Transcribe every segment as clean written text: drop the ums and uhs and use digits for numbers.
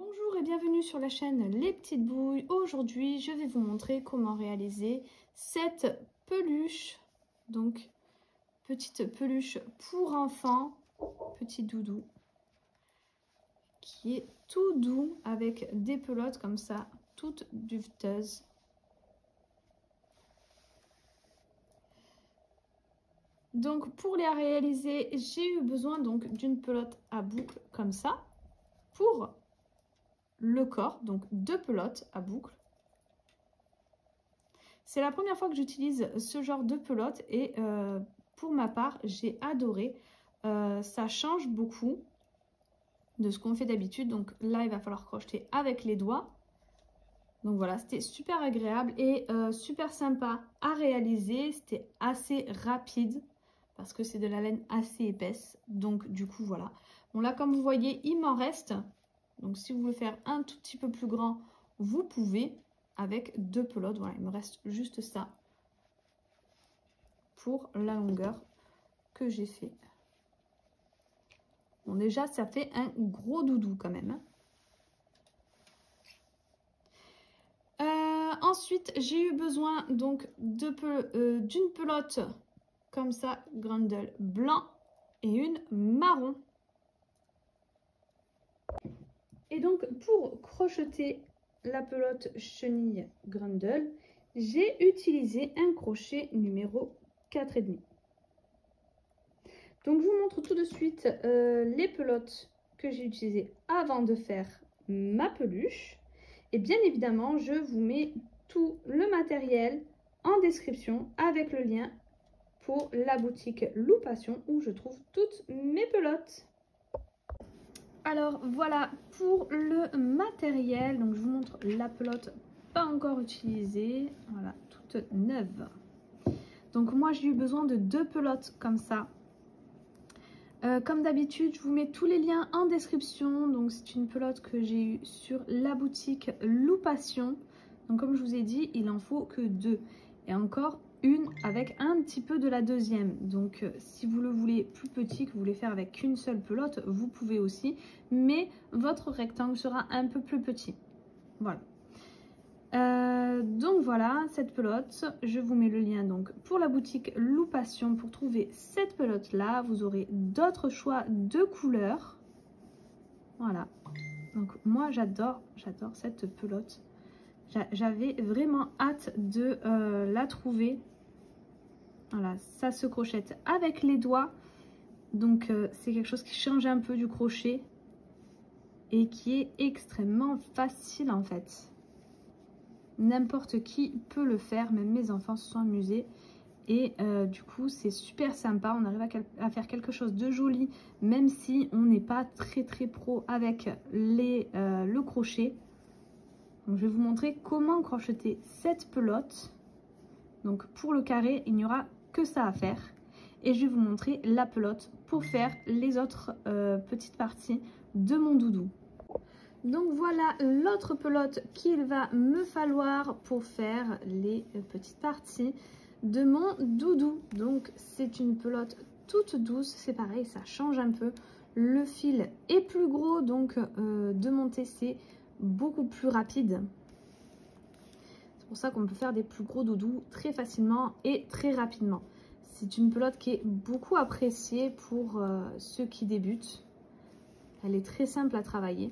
Bonjour et bienvenue sur la chaîne Les Petites Bouilles. Aujourd'hui, je vais vous montrer comment réaliser cette peluche. Donc, petite peluche pour enfants, petit doudou, qui est tout doux avec des pelotes comme ça, toutes duveteuses. Donc, pour les réaliser, j'ai eu besoin donc d'une pelote à boucle comme ça. Pour le corps, donc 2 pelotes à boucle. C'est la première fois que j'utilise ce genre de pelote et pour ma part, j'ai adoré. Ça change beaucoup de ce qu'on fait d'habitude. Donc là, il va falloir crocheter avec les doigts. Donc voilà, c'était super agréable et super sympa à réaliser. C'était assez rapide parce que c'est de la laine assez épaisse. Donc du coup, voilà. Bon là, comme vous voyez, il m'en reste. Donc si vous voulez faire un tout petit peu plus grand, vous pouvez avec 2 pelotes. Voilà, il me reste juste ça pour la longueur que j'ai fait. Bon, déjà, ça fait un gros doudou quand même. Ensuite, j'ai eu besoin donc d'une pelote comme ça, Grundle blanc et une marron. Et donc, pour crocheter la pelote chenille Grundle, j'ai utilisé un crochet numéro 4,5. Donc, je vous montre tout de suite les pelotes que j'ai utilisées avant de faire ma peluche. Et bien évidemment, je vous mets tout le matériel en description avec le lien pour la boutique Loupation où je trouve toutes mes pelotes. Alors voilà pour le matériel, donc je vous montre la pelote pas encore utilisée, voilà, toute neuve. Donc moi j'ai eu besoin de 2 pelotes comme ça. Comme d'habitude, je vous mets tous les liens en description. Donc c'est une pelote que j'ai eue sur la boutique Loupation. Donc comme je vous ai dit, il en faut que 2. Et encore une avec un petit peu de la deuxième. Donc si vous le voulez plus petit, que vous voulez faire avec qu'une seule pelote, vous pouvez aussi. Mais votre rectangle sera un peu plus petit. Voilà. Donc voilà, cette pelote, je vous mets le lien donc pour la boutique Loupation pour trouver cette pelote là. Vous aurez d'autres choix de couleurs. Voilà, donc moi j'adore cette pelote. J'avais vraiment hâte de la trouver. Voilà, ça se crochette avec les doigts. Donc c'est quelque chose qui change un peu du crochet et qui est extrêmement facile en fait. N'importe qui peut le faire, même mes enfants se sont amusés. Et du coup, c'est super sympa. On arrive à faire quelque chose de joli, même si on n'est pas très pro avec le crochet. Donc, je vais vous montrer comment crocheter cette pelote. Donc, pour le carré, il n'y aura que ça à faire. Et je vais vous montrer la pelote pour faire les autres petites parties de mon doudou. Donc voilà l'autre pelote qu'il va me falloir pour faire les petites parties de mon doudou. Donc c'est une pelote toute douce, c'est pareil, ça change un peu. Le fil est plus gros, donc de monter c'est beaucoup plus rapide. C'est pour ça qu'on peut faire des plus gros doudous très facilement et très rapidement. C'est une pelote qui est beaucoup appréciée pour ceux qui débutent. Elle est très simple à travailler.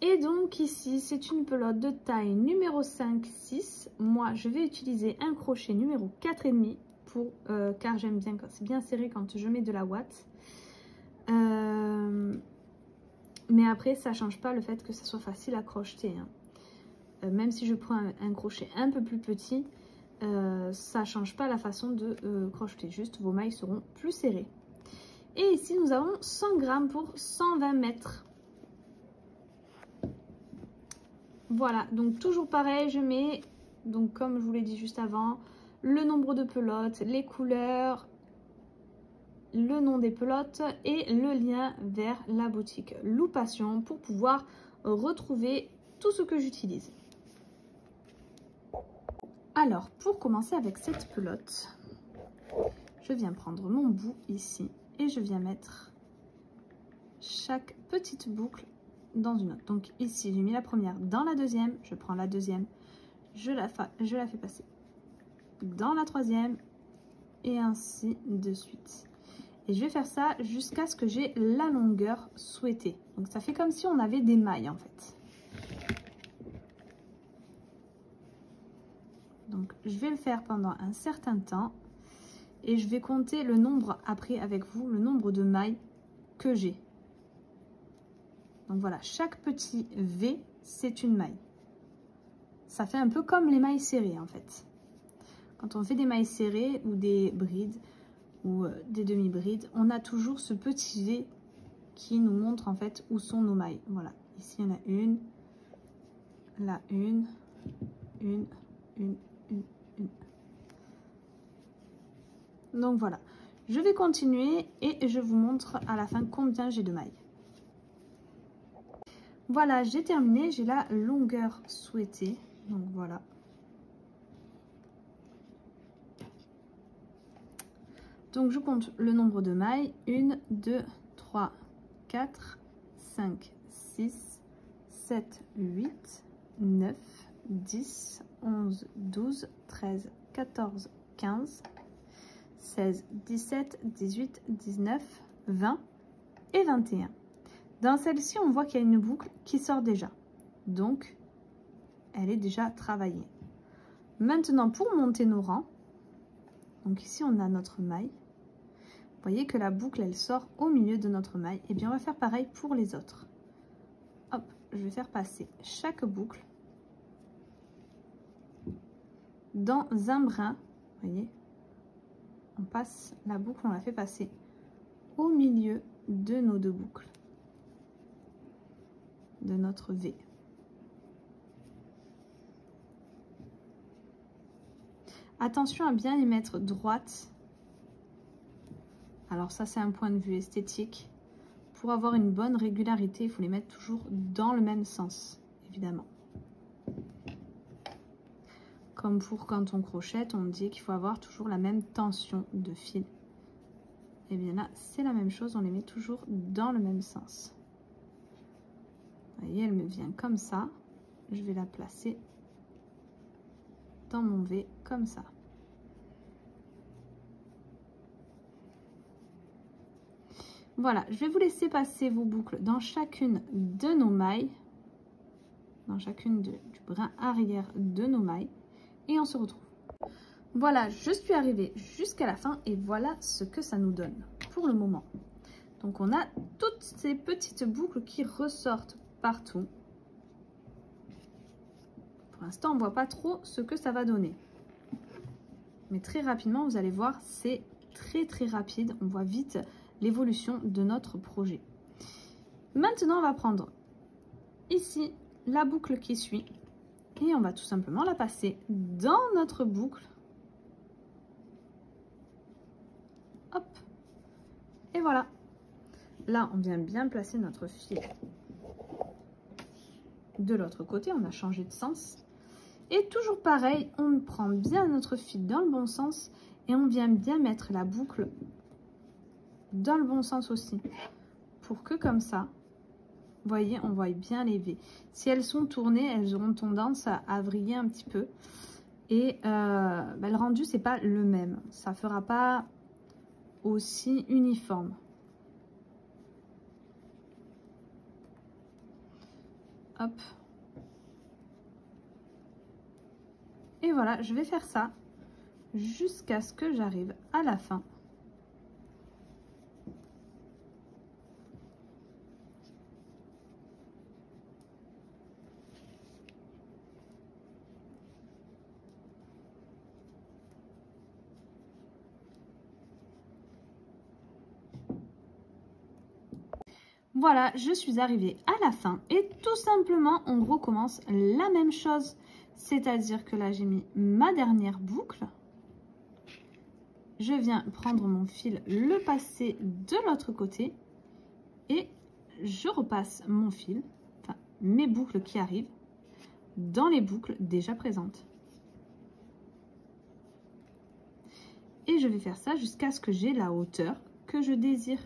Et donc ici, c'est une pelote de taille numéro 5-6. Moi, je vais utiliser un crochet numéro 4,5 car j'aime bien quand c'est bien serré quand je mets de la ouate. Mais après, ça ne change pas le fait que ça soit facile à crocheter. Hein. Même si je prends un crochet un peu plus petit, ça ne change pas la façon de crocheter. Juste, vos mailles seront plus serrées. Et ici, nous avons 100 grammes pour 120 mètres. Voilà, donc toujours pareil, je mets, donc comme je vous l'ai dit juste avant, le nombre de pelotes, les couleurs, le nom des pelotes et le lien vers la boutique Loupation pour pouvoir retrouver tout ce que j'utilise. Alors, pour commencer avec cette pelote, je viens prendre mon bout ici et je viens mettre chaque petite boucle dans une autre. Donc ici, j'ai mis la première dans la deuxième, je prends la deuxième, je la fais passer dans la troisième et ainsi de suite. Et je vais faire ça jusqu'à ce que j'ai la longueur souhaitée. Donc ça fait comme si on avait des mailles en fait. Donc je vais le faire pendant un certain temps et je vais compter le nombre après avec vous, le nombre de mailles que j'ai. Donc voilà, chaque petit V, c'est une maille. Ça fait un peu comme les mailles serrées en fait. Quand on fait des mailles serrées ou des brides ou des demi-brides, on a toujours ce petit V qui nous montre en fait où sont nos mailles. Voilà, ici il y en a une, là une. Donc voilà, je vais continuer et je vous montre à la fin combien j'ai de mailles. Voilà, j'ai terminé, j'ai la longueur souhaitée. Donc voilà. Donc je compte le nombre de mailles. 1, 2, 3, 4, 5, 6, 7, 8, 9, 10, 11, 12, 13, 14, 15, 16, 17, 18, 19, 20 et 21. Dans celle-ci, on voit qu'il y a une boucle qui sort déjà. Donc, elle est déjà travaillée. Maintenant, pour monter nos rangs, donc ici, on a notre maille. Vous voyez que la boucle, elle sort au milieu de notre maille. Et bien, on va faire pareil pour les autres. Hop, je vais faire passer chaque boucle dans un brin. Vous voyez, on passe la boucle, on la fait passer au milieu de nos deux boucles, de notre V. Attention à bien les mettre droites. Alors ça, c'est un point de vue esthétique. Pour avoir une bonne régularité, il faut les mettre toujours dans le même sens, évidemment. Comme pour quand on crochette, on dit qu'il faut avoir toujours la même tension de fil. Et bien là, c'est la même chose, on les met toujours dans le même sens. Vous voyez, elle me vient comme ça. Je vais la placer dans mon V comme ça. Voilà, je vais vous laisser passer vos boucles dans chacune de nos mailles, dans chacune du brin arrière de nos mailles, et on se retrouve. Voilà, je suis arrivée jusqu'à la fin et voilà ce que ça nous donne pour le moment. Donc on a toutes ces petites boucles qui ressortent partout. Pour l'instant, on ne voit pas trop ce que ça va donner. Mais très rapidement, vous allez voir, c'est très rapide. On voit vite l'évolution de notre projet. Maintenant, on va prendre ici la boucle qui suit et on va tout simplement la passer dans notre boucle. Hop. Et voilà. Là, on vient bien placer notre fil de l'autre côté. On a changé de sens. Et toujours pareil, on prend bien notre fil dans le bon sens et on vient bien mettre la boucle dans le bon sens aussi, pour que comme ça, vous voyez, on voit bien les V. Si elles sont tournées, elles auront tendance à vriller un petit peu. Et le rendu, c'est pas le même. Ça fera pas aussi uniforme. Hop. Et voilà, je vais faire ça jusqu'à ce que j'arrive à la fin. Voilà, je suis arrivée à la fin et tout simplement, on recommence la même chose. C'est-à-dire que là, j'ai mis ma dernière boucle. Je viens prendre mon fil, le passer de l'autre côté et je repasse mon fil, enfin mes boucles qui arrivent, dans les boucles déjà présentes. Et je vais faire ça jusqu'à ce que j'ai la hauteur que je désire.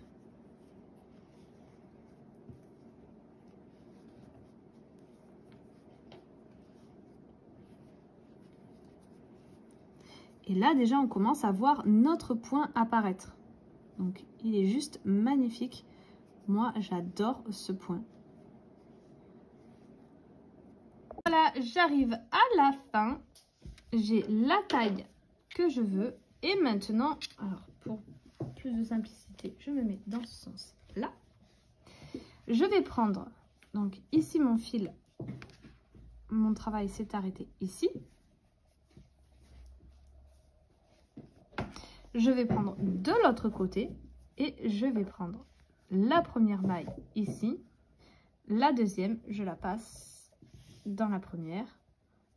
Et là, déjà, on commence à voir notre point apparaître. Donc, il est juste magnifique. Moi, j'adore ce point. Voilà, j'arrive à la fin. J'ai la taille que je veux. Et maintenant, alors pour plus de simplicité, je me mets dans ce sens-là. Je vais prendre, donc ici mon fil, mon travail s'est arrêté ici. Je vais prendre de l'autre côté et je vais prendre la première maille ici. La deuxième, je la passe dans la première.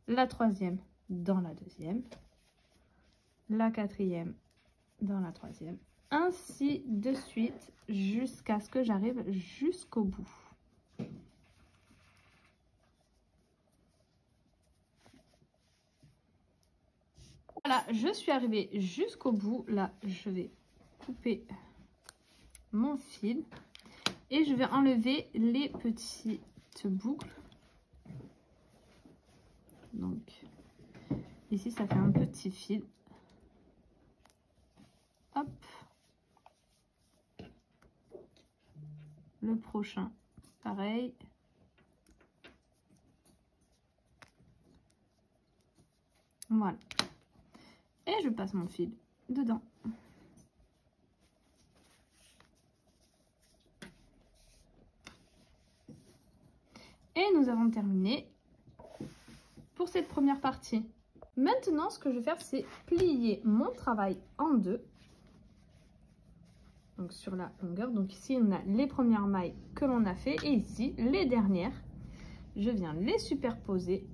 La troisième dans la deuxième. La quatrième dans la troisième. Ainsi de suite jusqu'à ce que j'arrive jusqu'au bout. Voilà, je suis arrivée jusqu'au bout. Là, je vais couper mon fil et je vais enlever les petites boucles. Donc, ici, ça fait un petit fil. Hop. Le prochain, pareil. Voilà. Et je passe mon fil dedans. Et nous avons terminé pour cette première partie. Maintenant, ce que je vais faire, c'est plier mon travail en deux. Donc sur la longueur. Donc ici, on a les premières mailles que l'on a fait. Et ici, les dernières. Je viens les superposer.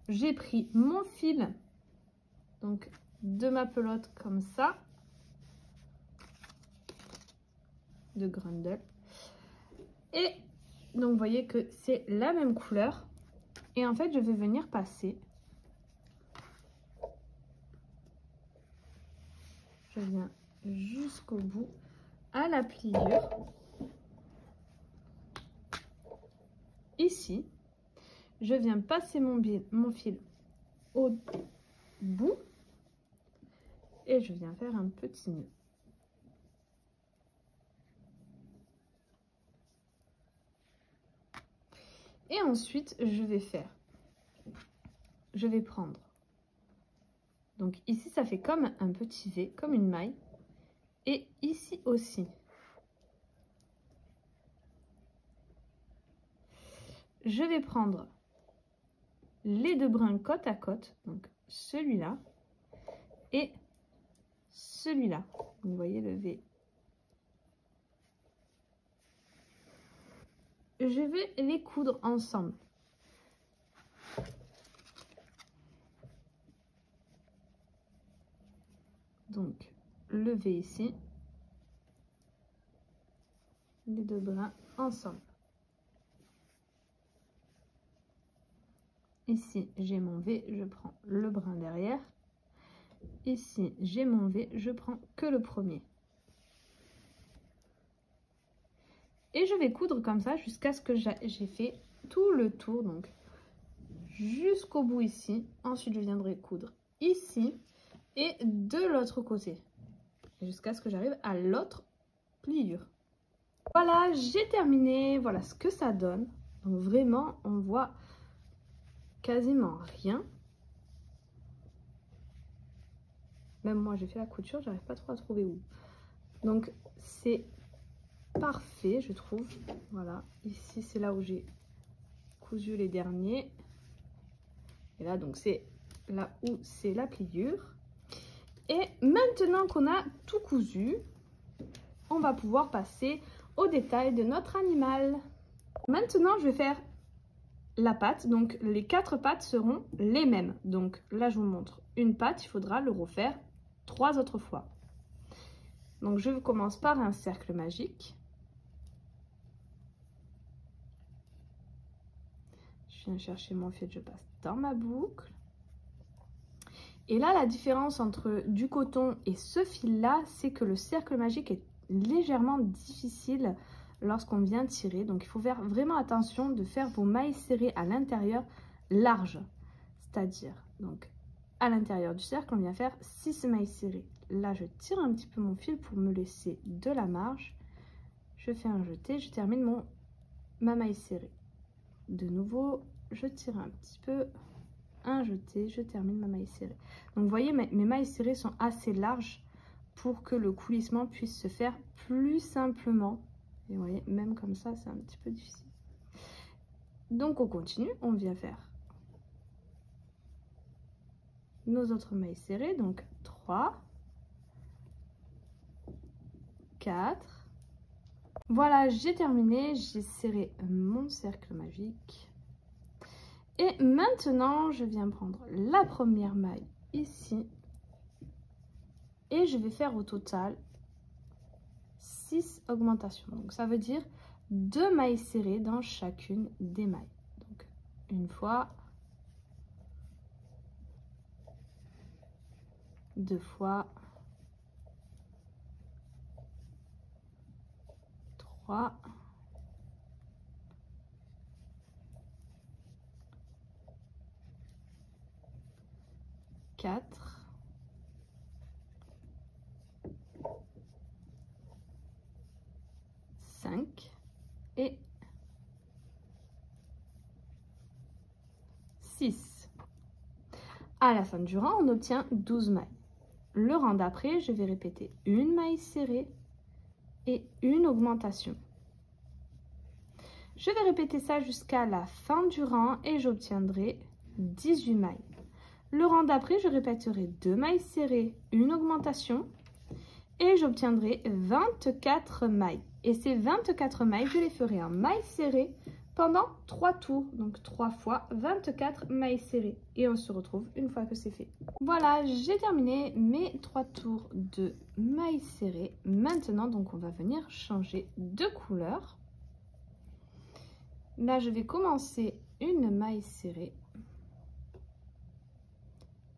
J'ai pris mon fil donc de ma pelote comme ça. De Grundle. Et donc, vous voyez que c'est la même couleur. Et en fait, je vais venir passer. Je viens jusqu'au bout à la pliure. Ici, je viens passer mon fil au bout. Et je viens faire un petit nœud. Et ensuite, je vais prendre, donc ici ça fait comme un petit V, comme une maille, et ici aussi. Je vais prendre les deux brins côte à côte, donc celui-là et celui-là. Vous voyez le V. Je vais les coudre ensemble. Donc, le V ici, les deux brins ensemble. Ici, j'ai mon V, je prends le brin derrière. Ici, j'ai mon V, je prends que le premier. Et je vais coudre comme ça jusqu'à ce que j'ai fait tout le tour, donc jusqu'au bout ici. Ensuite, je viendrai coudre ici et de l'autre côté, jusqu'à ce que j'arrive à l'autre pliure. Voilà, j'ai terminé. Voilà ce que ça donne. Donc vraiment, on voit quasiment rien. Même moi, j'ai fait la couture, j'arrive pas trop à trouver où. Donc c'est parfait, je trouve. Voilà, ici c'est là où j'ai cousu les derniers. Et là, donc c'est là où c'est la pliure. Et maintenant qu'on a tout cousu, on va pouvoir passer au détail de notre animal. Maintenant, je vais faire la patte. Donc les 4 pattes seront les mêmes. Donc là, je vous montre une patte, il faudra le refaire 3 autres fois. Donc je commence par un cercle magique. Je viens chercher mon fil, je passe dans ma boucle. Et là, la différence entre du coton et ce fil-là, c'est que le cercle magique est légèrement difficile lorsqu'on vient tirer. Donc, il faut faire vraiment attention de faire vos mailles serrées à l'intérieur larges. C'est-à-dire, donc, à l'intérieur du cercle, on vient faire 6 mailles serrées. Là, je tire un petit peu mon fil pour me laisser de la marge. Je fais un jeté, je termine ma maille serrée. De nouveau, je tire un petit peu, un jeté, je termine ma maille serrée. Donc, vous voyez, mes mailles serrées sont assez larges pour que le coulissement puisse se faire plus simplement. Et vous voyez, même comme ça, c'est un petit peu difficile. Donc, on continue, on vient faire nos autres mailles serrées. Donc, 3, 4. Voilà, j'ai terminé, j'ai serré mon cercle magique. Et maintenant, je viens prendre la première maille ici. Et je vais faire au total 6 augmentations. Donc, ça veut dire 2 mailles serrées dans chacune des mailles. Donc, une fois, 2 fois, 3, 4, 5 et 6. À la fin du rang, on obtient 12 mailles. Le rang d'après, je vais répéter une maille serrée et une augmentation. Je vais répéter ça jusqu'à la fin du rang et j'obtiendrai 18 mailles. Le rang d'après, je répéterai 2 mailles serrées, une augmentation et j'obtiendrai 24 mailles. Et ces 24 mailles, je les ferai en mailles serrées pendant 3 tours. Donc 3 fois 24 mailles serrées. Et on se retrouve une fois que c'est fait. Voilà, j'ai terminé mes 3 tours de mailles serrées. Maintenant, donc on va venir changer de couleur. Là, je vais commencer une maille serrée.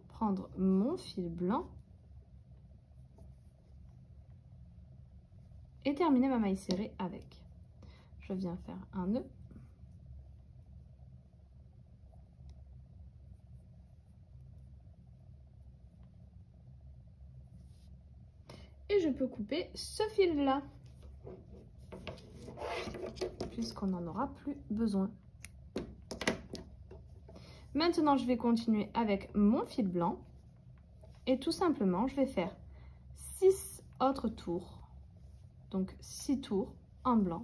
Prendre mon fil blanc. Et terminer ma maille serrée avec. Je viens faire un nœud. Et je peux couper ce fil-là, puisqu'on n'en aura plus besoin. Maintenant, je vais continuer avec mon fil blanc. Et tout simplement, je vais faire 6 autres tours. Donc 6 tours en blanc.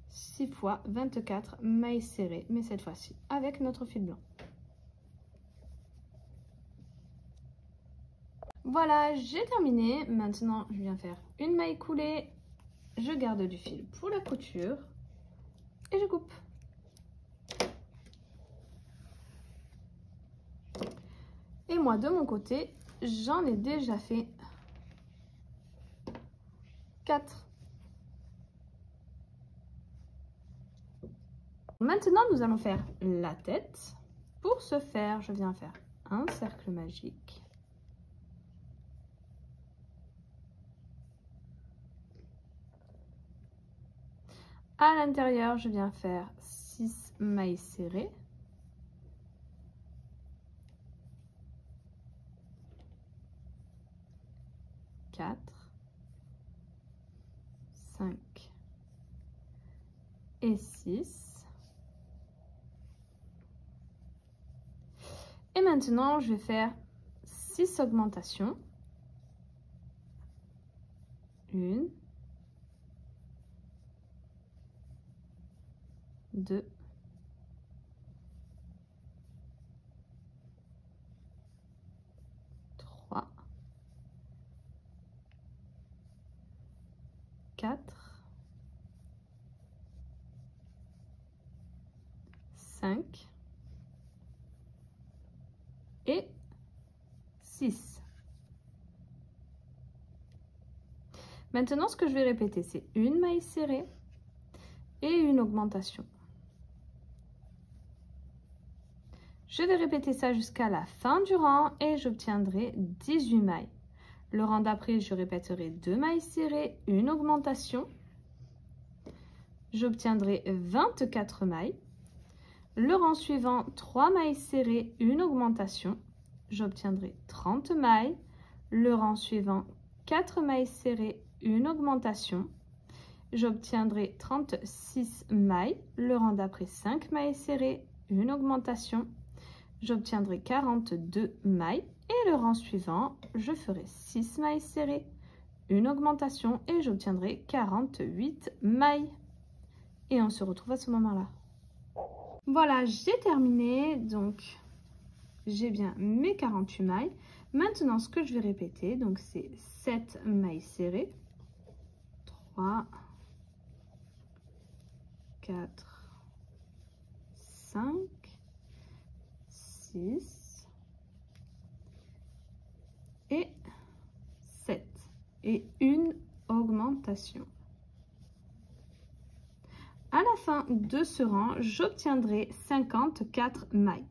6 fois 24 mailles serrées, mais cette fois-ci avec notre fil blanc. Voilà, j'ai terminé. Maintenant, je viens faire une maille coulée. Je garde du fil pour la couture et je coupe. Et moi, de mon côté, j'en ai déjà fait 4. Maintenant, nous allons faire la tête. Pour ce faire, je viens faire un cercle magique. À l'intérieur, je viens faire 6 mailles serrées. Quatre, 5 et 6. Et maintenant, je vais faire 6 augmentations. 1, 2, 3, 4, 5 et 6. Maintenant, ce que je vais répéter, c'est une maille serrée et une augmentation. Je vais répéter ça jusqu'à la fin du rang et j'obtiendrai 18 mailles. Le rang d'après, je répéterai 2 mailles serrées, une augmentation. J'obtiendrai 24 mailles. Le rang suivant, 3 mailles serrées, une augmentation. j'obtiendrai 30 mailles. Le rang suivant, 4 mailles serrées, une augmentation. J'obtiendrai 36 mailles. Le rang d'après, 5 mailles serrées, une augmentation. J'obtiendrai 42 mailles. Et le rang suivant, je ferai 6 mailles serrées, une augmentation et j'obtiendrai 48 mailles. Et on se retrouve à ce moment-là. Voilà, j'ai terminé. Donc, j'ai bien mes 48 mailles. Maintenant, ce que je vais répéter, donc c'est 7 mailles serrées. 3, 4, 5, 6 et 7. Et une augmentation. À la fin de ce rang, j'obtiendrai 54 mailles.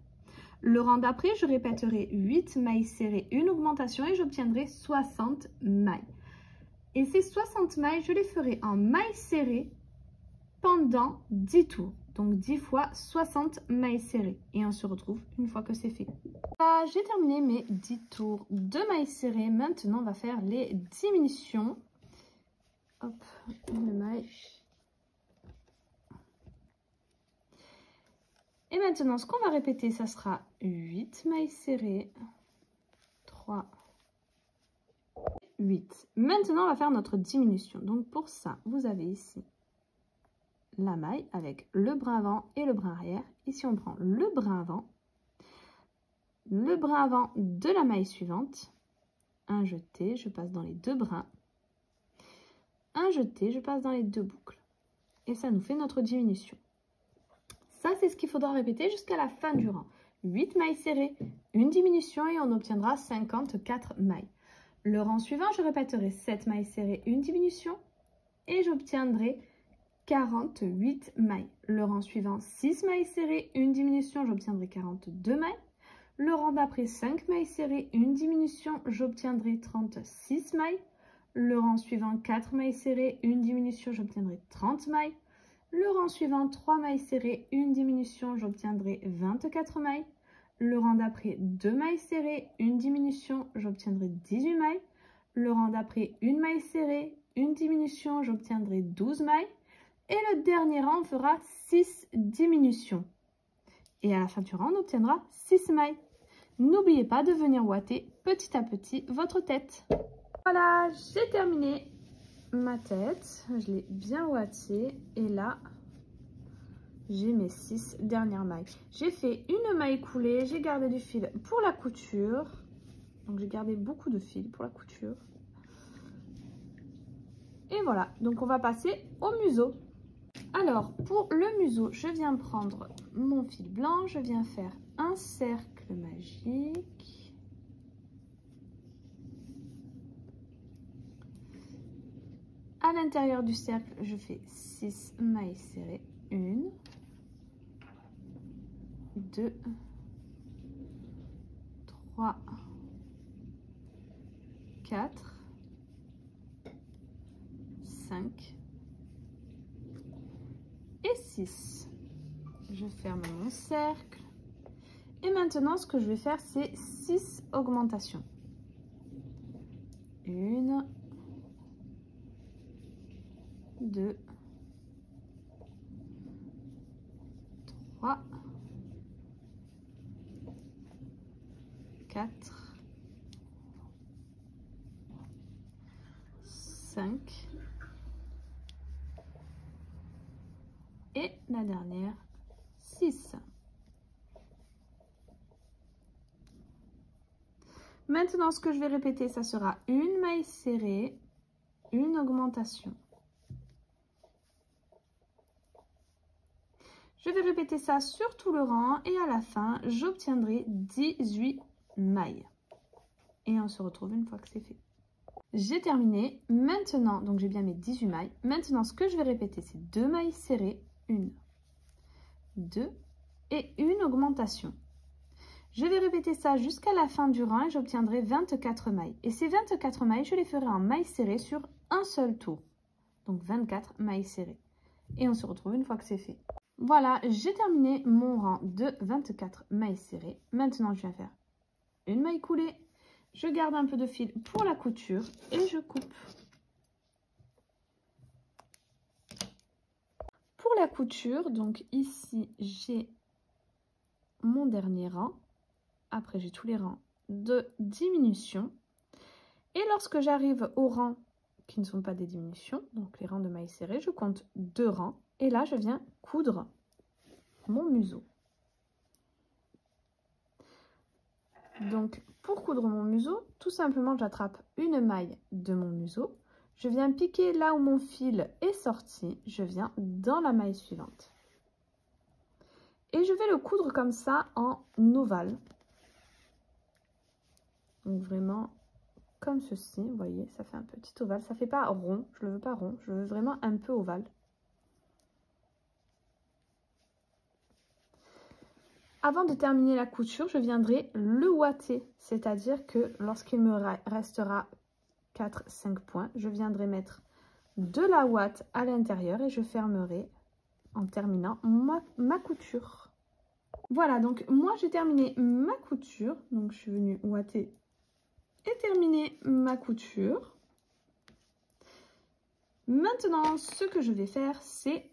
Le rang d'après, je répéterai 8 mailles serrées, une augmentation et j'obtiendrai 60 mailles. Et ces 60 mailles, je les ferai en mailles serrées pendant 10 tours. Donc 10 fois 60 mailles serrées. Et on se retrouve une fois que c'est fait. Voilà, j'ai terminé mes 10 tours de mailles serrées. Maintenant, on va faire les diminutions. Hop, une maille. Et maintenant, ce qu'on va répéter, ça sera 8 mailles serrées, 3, 8. Maintenant, on va faire notre diminution. Donc, pour ça, vous avez ici la maille avec le brin avant et le brin arrière. Ici, on prend le brin avant de la maille suivante. Un jeté, je passe dans les deux brins. Un jeté, je passe dans les deux boucles. Et ça nous fait notre diminution. Ça, c'est ce qu'il faudra répéter jusqu'à la fin du rang. 8 mailles serrées, une diminution et on obtiendra 54 mailles. Le rang suivant, je répéterai 7 mailles serrées, une diminution et j'obtiendrai 48 mailles. Le rang suivant, 6 mailles serrées, une diminution, j'obtiendrai 42 mailles. Le rang d'après, 5 mailles serrées, une diminution, j'obtiendrai 36 mailles. Le rang suivant, 4 mailles serrées, une diminution, j'obtiendrai 30 mailles. Le rang suivant, 3 mailles serrées, une diminution, j'obtiendrai 24 mailles. Le rang d'après, 2 mailles serrées, une diminution, j'obtiendrai 18 mailles. Le rang d'après, une maille serrée, une diminution, j'obtiendrai 12 mailles. Et le dernier rang, on fera 6 diminutions. Et à la fin du rang, on obtiendra 6 mailles. N'oubliez pas de venir ouater petit à petit votre tête. Voilà, j'ai terminé ma tête, je l'ai bien ouatée et là j'ai mes 6 dernières mailles. J'ai fait une maille coulée, j'ai gardé du fil pour la couture, donc j'ai gardé beaucoup de fil pour la couture et voilà. Donc on va passer au museau. Alors pour le museau, je viens prendre mon fil blanc, je viens faire un cercle magique. À l'intérieur du cercle, je fais 6 mailles serrées. 1, 2, 3, 4, 5 et 6. Je ferme mon cercle. Et maintenant, ce que je vais faire, c'est 6 augmentations. 1, 2, 3, 4, 5 et la dernière 6. Maintenant, ce que je vais répéter, ça sera une maille serrée, une augmentation. Je vais répéter ça sur tout le rang et à la fin, j'obtiendrai 18 mailles. Et on se retrouve une fois que c'est fait. J'ai terminé. Maintenant, donc j'ai bien mes 18 mailles. Maintenant, ce que je vais répéter, c'est 2 mailles serrées, 1, 2 et une augmentation. Je vais répéter ça jusqu'à la fin du rang et j'obtiendrai 24 mailles. Et ces 24 mailles, je les ferai en mailles serrées sur un seul tour. Donc 24 mailles serrées. Et on se retrouve une fois que c'est fait. Voilà, j'ai terminé mon rang de 24 mailles serrées. Maintenant, je viens faire une maille coulée. Je garde un peu de fil pour la couture et je coupe. Pour la couture, donc ici, j'ai mon dernier rang. Après, j'ai tous les rangs de diminution. Et lorsque j'arrive aux rangs qui ne sont pas des diminutions, donc les rangs de mailles serrées, je compte 2 rangs. Et là, je viens coudre mon museau. Donc, pour coudre mon museau, tout simplement, j'attrape une maille de mon museau. Je viens piquer là où mon fil est sorti. Je viens dans la maille suivante. Et je vais le coudre comme ça en ovale. Donc, vraiment comme ceci. Vous voyez, ça fait un petit ovale. Ça ne fait pas rond. Je ne le veux pas rond. Je le veux vraiment un peu ovale. Avant de terminer la couture, je viendrai le ouater, c'est-à-dire que lorsqu'il me restera 4-5 points, je viendrai mettre de la ouate à l'intérieur et je fermerai en terminant ma couture. Voilà, donc moi j'ai terminé ma couture, donc je suis venue ouater et terminer ma couture. Maintenant, ce que je vais faire, c'est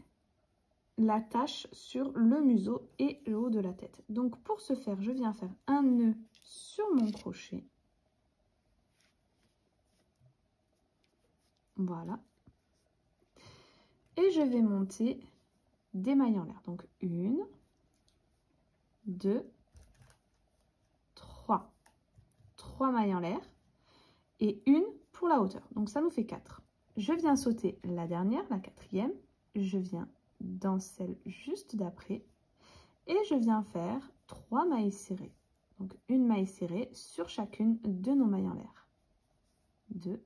l'attache sur le museau et le haut de la tête. Donc pour ce faire, je viens faire un nœud sur mon crochet. Voilà. Et je vais monter des mailles en l'air. Donc 1, 2, 3. 3 mailles en l'air et une pour la hauteur. Donc ça nous fait 4. Je viens sauter la dernière, la 4e. Je viens dans celle juste d'après et je viens faire 3 mailles serrées. Donc une maille serrée sur chacune de nos mailles en l'air. 2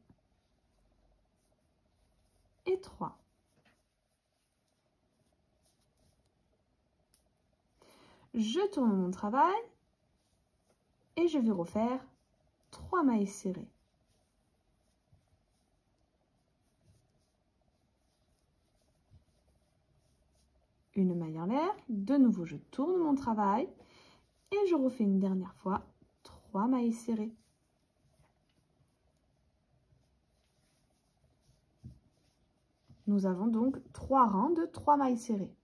et 3. Je tourne mon travail et je vais refaire 3 mailles serrées. Une maille en l'air, de nouveau je tourne mon travail et je refais une dernière fois 3 mailles serrées. Nous avons donc 3 rangs de 3 mailles serrées.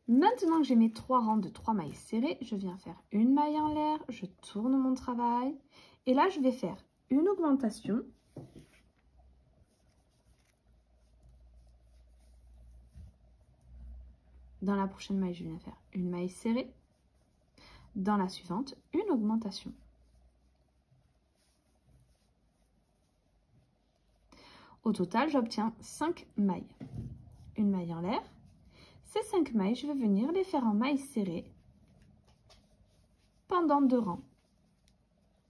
Maintenant que j'ai mes 3 rangs de 3 mailles serrées, je viens faire une maille en l'air, je tourne mon travail et là je vais faire une augmentation. Dans la prochaine maille, je viens faire une maille serrée. Dans la suivante, une augmentation. Au total, j'obtiens 5 mailles. Une maille en l'air. Ces 5 mailles, je vais venir les faire en maille serrée pendant 2 rangs.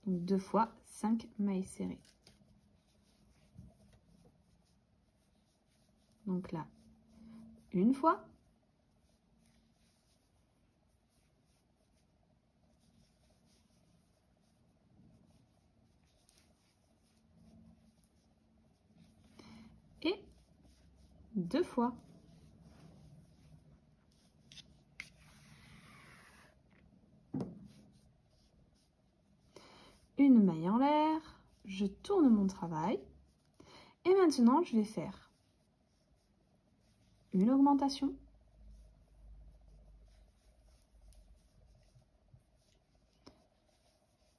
Donc 2 fois 5 mailles serrées. Donc là, une fois. Et 2 fois. Une maille en l'air, je tourne mon travail. Et maintenant, je vais faire une augmentation.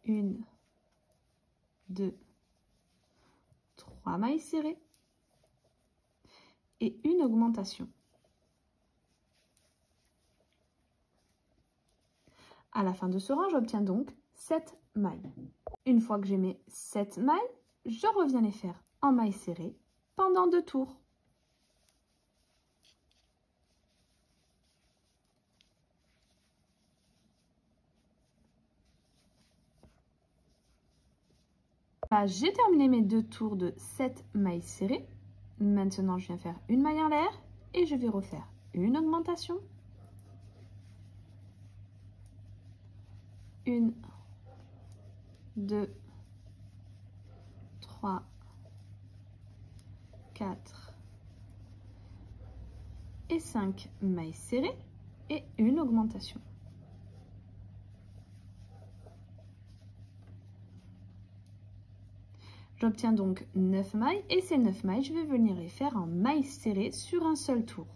Une, 2, 3 mailles serrées. Et une augmentation. À la fin de ce rang, j'obtiens donc 7 mailles. Une fois que j'ai mes 7 mailles, je reviens les faire en maille serrée pendant 2 tours. J'ai terminé mes 2 tours de 7 mailles serrées. Maintenant, je viens faire une maille en l'air et je vais refaire une augmentation. Une, 2, 3, 4 et 5 mailles serrées et une augmentation. J'obtiens donc 9 mailles et ces 9 mailles, je vais venir les faire en mailles serrées sur un seul tour.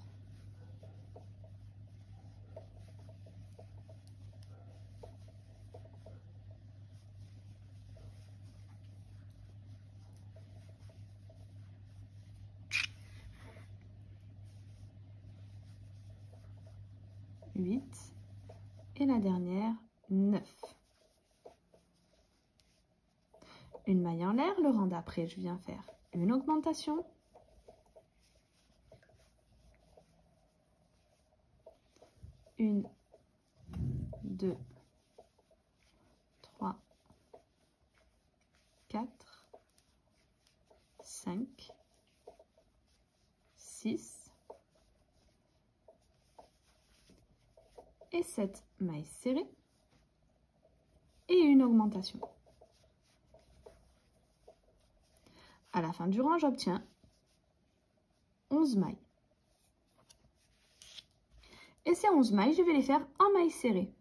Et la dernière 9. Une maille en l'air, le rang d'après je viens faire une augmentation, une, 2, 3, 4, 5, 6 et 7 mailles serrées et une augmentation. À la fin du rang, j'obtiens 11 mailles. Et ces 11 mailles, je vais les faire en mailles serrées.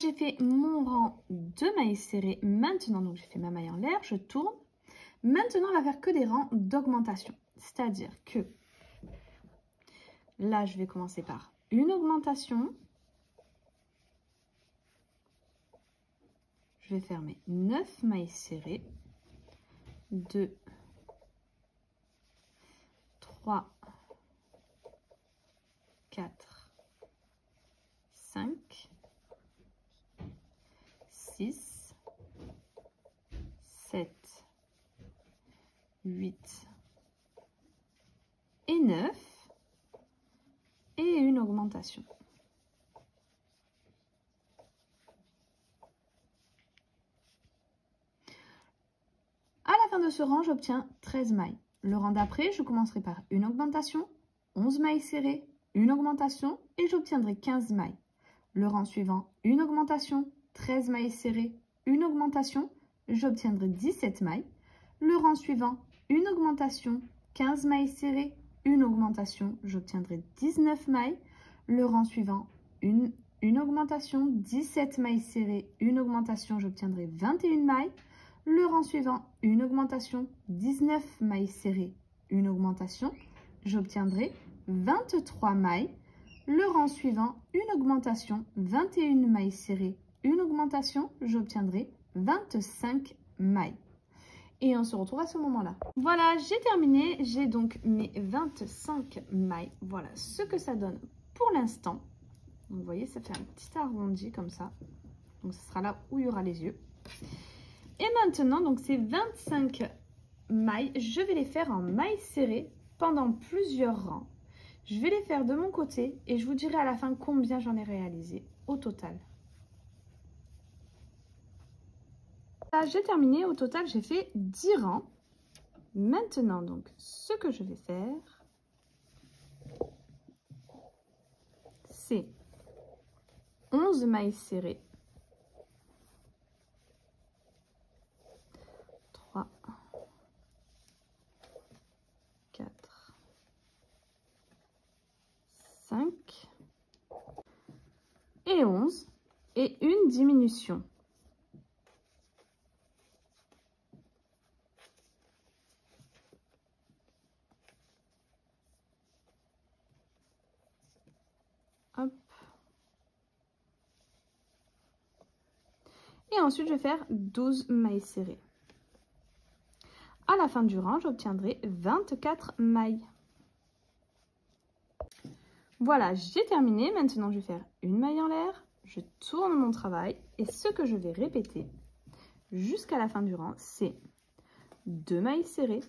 J'ai fait mon rang de mailles serrées maintenant, donc j'ai fait ma maille en l'air, je tourne. Maintenant, on va faire que des rangs d'augmentation. C'est-à-dire que là, je vais commencer par une augmentation. Je vais faire mes 9 mailles serrées. 2, 3, 4, 5, 6, 7, 8 et 9 et une augmentation. À la fin de ce rang, j'obtiens 13 mailles. Le rang d'après, je commencerai par une augmentation, 11 mailles serrées, une augmentation et j'obtiendrai 15 mailles. Le rang suivant, une augmentation, 13 mailles serrées, une augmentation, j'obtiendrai 17 mailles. Le rang suivant, une augmentation, 15 mailles serrées, une augmentation, j'obtiendrai 19 mailles. Le rang suivant, une augmentation, 17 mailles serrées, une augmentation, j'obtiendrai 21 mailles. Le rang suivant, une augmentation, 19 mailles serrées, une augmentation, j'obtiendrai 23 mailles. Le rang suivant, une augmentation, 21 mailles serrées, une augmentation, j'obtiendrai 25 mailles. Et on se retrouve à ce moment-là. Voilà, j'ai terminé. J'ai donc mes 25 mailles. Voilà ce que ça donne pour l'instant. Vous voyez, ça fait un petit arrondi comme ça. Donc, ce sera là où il y aura les yeux. Et maintenant, donc ces 25 mailles, je vais les faire en mailles serrées pendant plusieurs rangs. Je vais les faire de mon côté et je vous dirai à la fin combien j'en ai réalisé au total. Là, j'ai terminé. Au total, j'ai fait 10 rangs. Maintenant, donc, ce que je vais faire, c'est 11 mailles serrées. 3, 4, 5 et 11 et une diminution. Hop. Et ensuite, je vais faire 12 mailles serrées. À la fin du rang, j'obtiendrai 24 mailles. Voilà, j'ai terminé. Maintenant, je vais faire une maille en l'air. Je tourne mon travail. Et ce que je vais répéter jusqu'à la fin du rang, c'est 2 mailles serrées,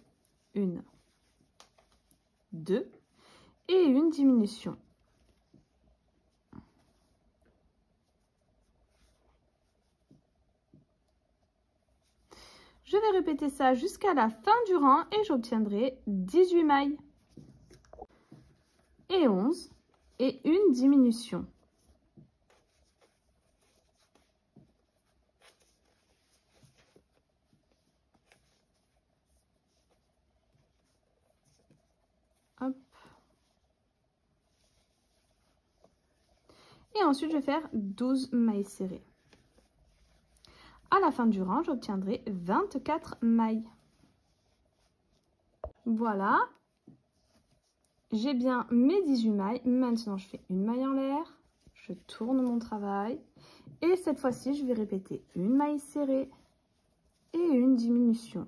1, 2 et une diminution. Je vais répéter ça jusqu'à la fin du rang et j'obtiendrai 18 mailles et 11 et une diminution. Hop. Et ensuite, je vais faire 12 mailles serrées. À la fin du rang, j'obtiendrai 24 mailles. Voilà. J'ai bien mes 18 mailles. Maintenant, je fais une maille en l'air. Je tourne mon travail. Et cette fois-ci, je vais répéter une maille serrée et une diminution.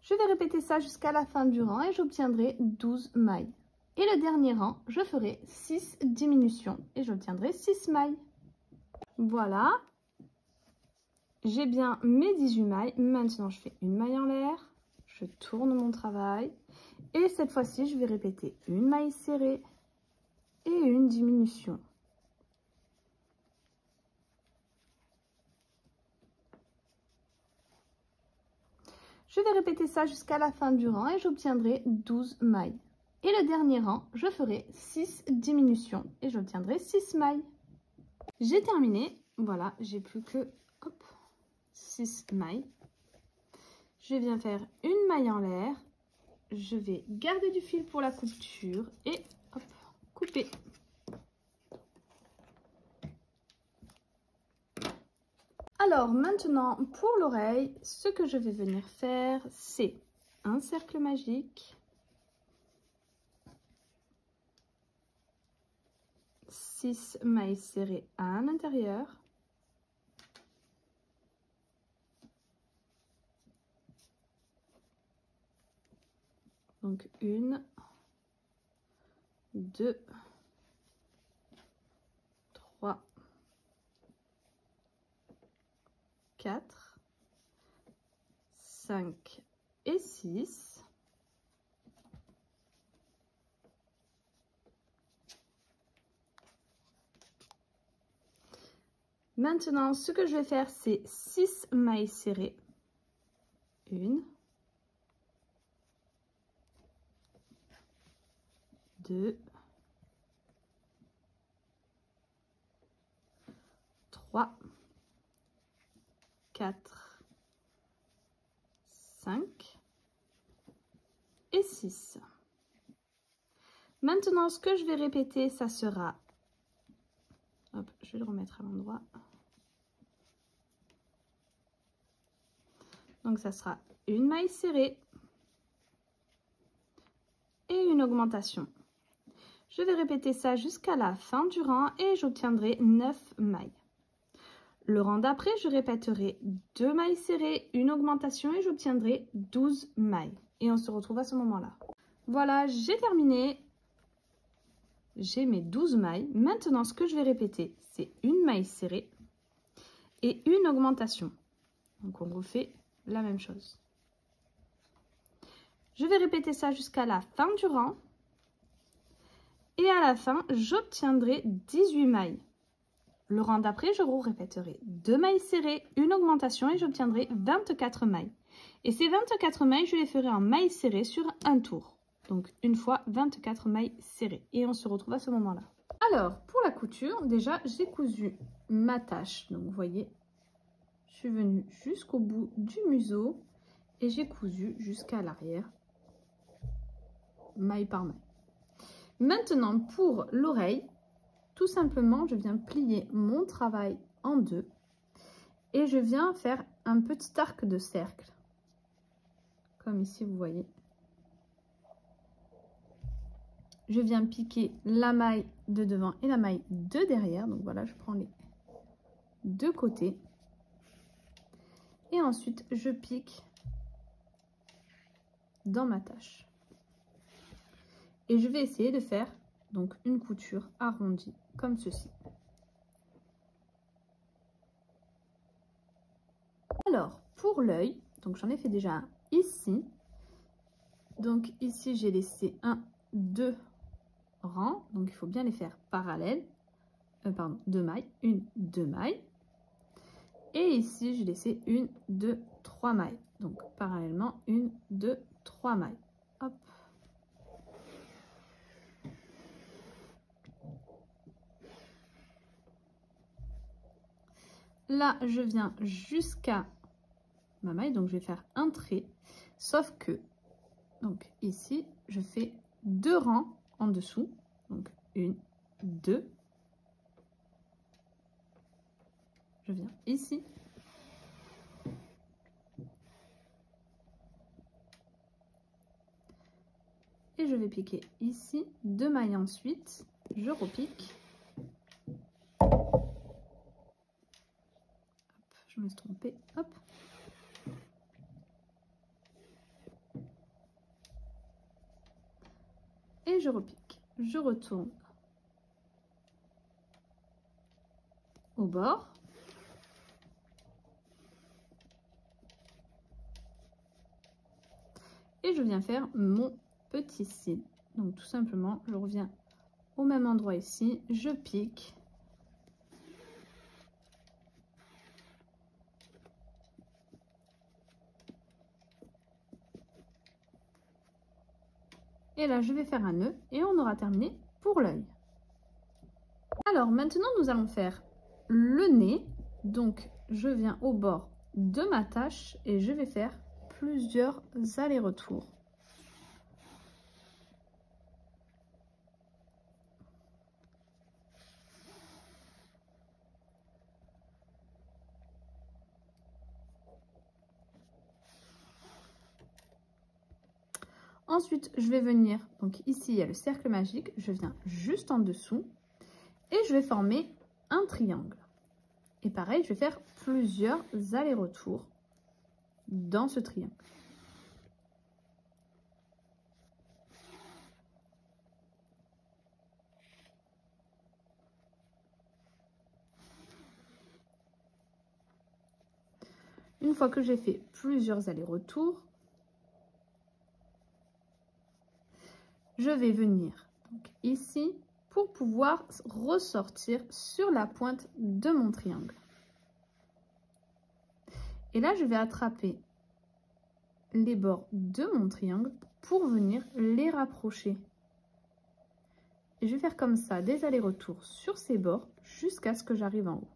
Je vais répéter ça jusqu'à la fin du rang et j'obtiendrai 12 mailles. Et le dernier rang, je ferai 6 diminutions et j'obtiendrai 6 mailles. Voilà. J'ai bien mes 18 mailles. Maintenant, je fais une maille en l'air. Je tourne mon travail. Et cette fois-ci, je vais répéter une maille serrée et une diminution. Je vais répéter ça jusqu'à la fin du rang et j'obtiendrai 12 mailles. Et le dernier rang, je ferai 6 diminutions et j'obtiendrai 6 mailles. J'ai terminé. Voilà, j'ai plus que 6 mailles. Je viens faire une maille en l'air. Je vais garder du fil pour la couture et hop, couper. Alors maintenant, pour l'oreille, ce que je vais venir faire, c'est un cercle magique, 6 mailles serrées à l'intérieur, donc 1, 2, 3, 4, 5 et 6. Maintenant, ce que je vais faire, c'est 6 mailles serrées. 1, 2, 3, 4, 5 et 6. Maintenant, ce que je vais répéter, ça sera... Hop, je vais le remettre à l'endroit. Donc, ça sera une maille serrée et une augmentation. Je vais répéter ça jusqu'à la fin du rang et j'obtiendrai 9 mailles. Le rang d'après, je répéterai 2 mailles serrées, une augmentation et j'obtiendrai 12 mailles. Et on se retrouve à ce moment-là. Voilà, j'ai terminé. J'ai mes 12 mailles. Maintenant, ce que je vais répéter, c'est une maille serrée et une augmentation. Donc, on refait la même chose. Je vais répéter ça jusqu'à la fin du rang. Et à la fin, j'obtiendrai 18 mailles. Le rang d'après, je répéterai 2 mailles serrées, une augmentation et j'obtiendrai 24 mailles. Et ces 24 mailles, je les ferai en mailles serrées sur un tour. Donc, une fois 24 mailles serrées. Et on se retrouve à ce moment-là. Alors, pour la couture, déjà, j'ai cousu ma tâche. Donc, vous voyez, je suis venue jusqu'au bout du museau et j'ai cousu jusqu'à l'arrière, maille par maille. Maintenant, pour l'oreille, tout simplement, je viens plier mon travail en deux et je viens faire un petit arc de cercle, comme ici, vous voyez. Je viens piquer la maille de devant et la maille de derrière. Donc voilà, je prends les deux côtés. Et ensuite, je pique dans ma tâche. Et je vais essayer de faire donc une couture arrondie comme ceci. Alors, pour l'œil, donc j'en ai fait déjà un ici. Donc ici, j'ai laissé 2 rangs. Donc il faut bien les faire parallèles. Pardon, 2 mailles. 2 mailles. Et ici, j'ai laissé 2, 3 mailles. Donc parallèlement, 2, 3 mailles. Hop. Là, je viens jusqu'à ma maille, donc je vais faire un trait. Sauf que, donc ici, je fais 2 rangs en dessous. Donc 1, 2. je viens ici. Et je vais piquer ici 2 mailles ensuite, je repique. Hop, je me suis trompée, hop. Et je repique, je retourne au bord. Et je viens faire mon petit cil. Donc tout simplement, je reviens au même endroit ici, je pique. Et là, je vais faire un nœud et on aura terminé pour l'œil. Alors maintenant, nous allons faire le nez. Donc je viens au bord de ma tâche et je vais faire plusieurs allers-retours. Ensuite, je vais venir, donc ici il y a le cercle magique, je viens juste en dessous et je vais former un triangle. Et pareil, je vais faire plusieurs allers-retours dans ce triangle. Une fois que j'ai fait plusieurs allers-retours, je vais venir donc ici pour pouvoir ressortir sur la pointe de mon triangle. Et là, je vais attraper les bords de mon triangle pour venir les rapprocher. Et je vais faire comme ça des allers-retours sur ces bords jusqu'à ce que j'arrive en haut.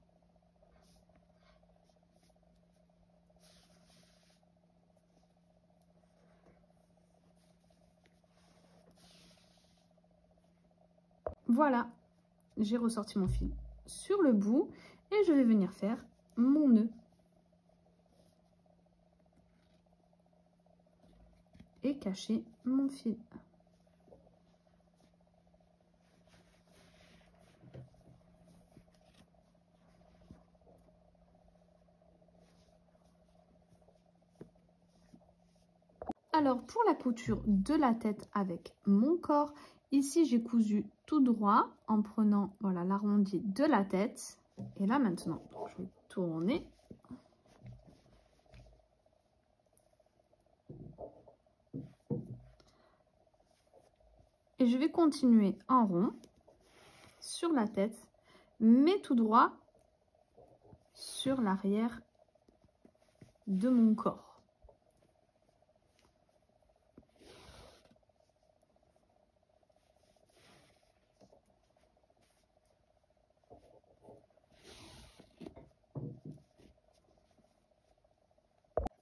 Voilà, j'ai ressorti mon fil sur le bout et je vais venir faire mon nœud. Et cacher mon fil. Alors pour la couture de la tête avec mon corps, ici j'ai cousu tout droit en prenant voilà l'arrondi de la tête. Et là maintenant, je vais tourner. Et je vais continuer en rond sur la tête, mais tout droit sur l'arrière de mon corps.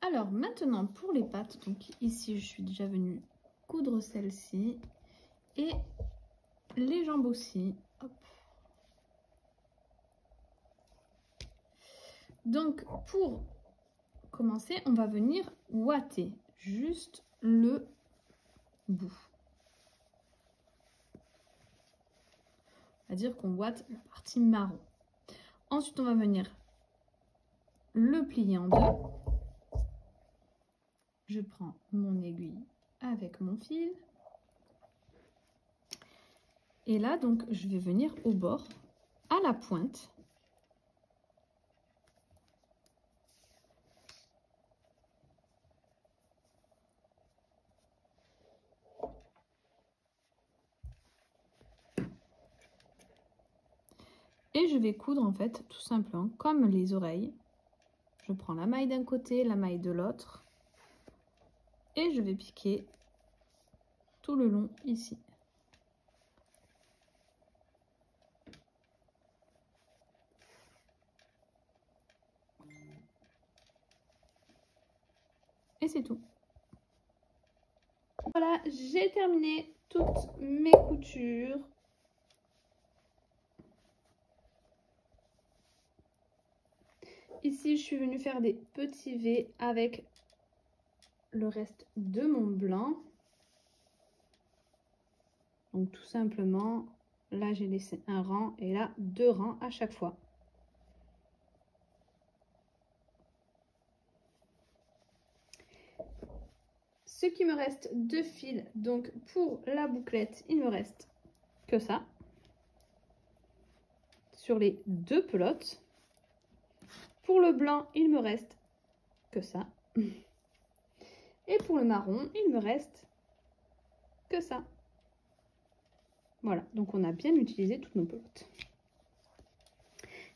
Alors maintenant pour les pattes, donc ici je suis déjà venue coudre celle-ci et les jambes aussi. Hop. Donc pour commencer, on va venir ouater juste le bout. C'est-à-dire qu'on ouate la partie marron. Ensuite, on va venir le plier en deux. Je prends mon aiguille avec mon fil. Et là, donc, je vais venir au bord, à la pointe. Et je vais coudre, en fait, tout simplement, comme les oreilles. Je prends la maille d'un côté, la maille de l'autre. Et je vais piquer tout le long ici. Et c'est tout. Voilà, j'ai terminé toutes mes coutures. Ici, je suis venue faire des petits V avec le reste de mon blanc. Donc tout simplement, là j'ai laissé un rang et là 2 rangs à chaque fois. Ce qui me reste 2 fils, donc pour la bouclette, il me reste que ça. Sur les 2 pelotes. Pour le blanc, il me reste que ça. Et pour le marron, il me reste que ça. Voilà, donc on a bien utilisé toutes nos pelotes.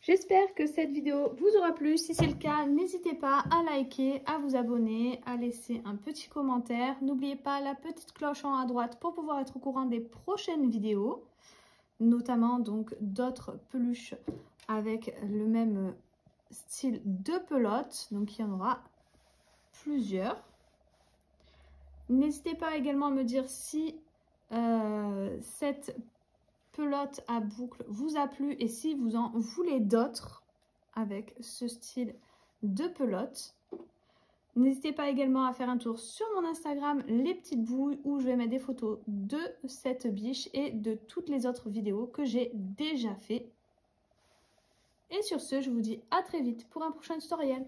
J'espère que cette vidéo vous aura plu. Si c'est le cas, n'hésitez pas à liker, à vous abonner, à laisser un petit commentaire. N'oubliez pas la petite cloche en haut à droite pour pouvoir être au courant des prochaines vidéos, notamment donc d'autres peluches avec le même style de pelote. Donc il y en aura plusieurs. N'hésitez pas également à me dire si cette pelote à boucle vous a plu et si vous en voulez d'autres avec ce style de pelote. N'hésitez pas également à faire un tour sur mon Instagram Les Petites Bouilles où je vais mettre des photos de cette biche et de toutes les autres vidéos que j'ai déjà fait. Et sur ce, je vous dis à très vite pour un prochain tutoriel.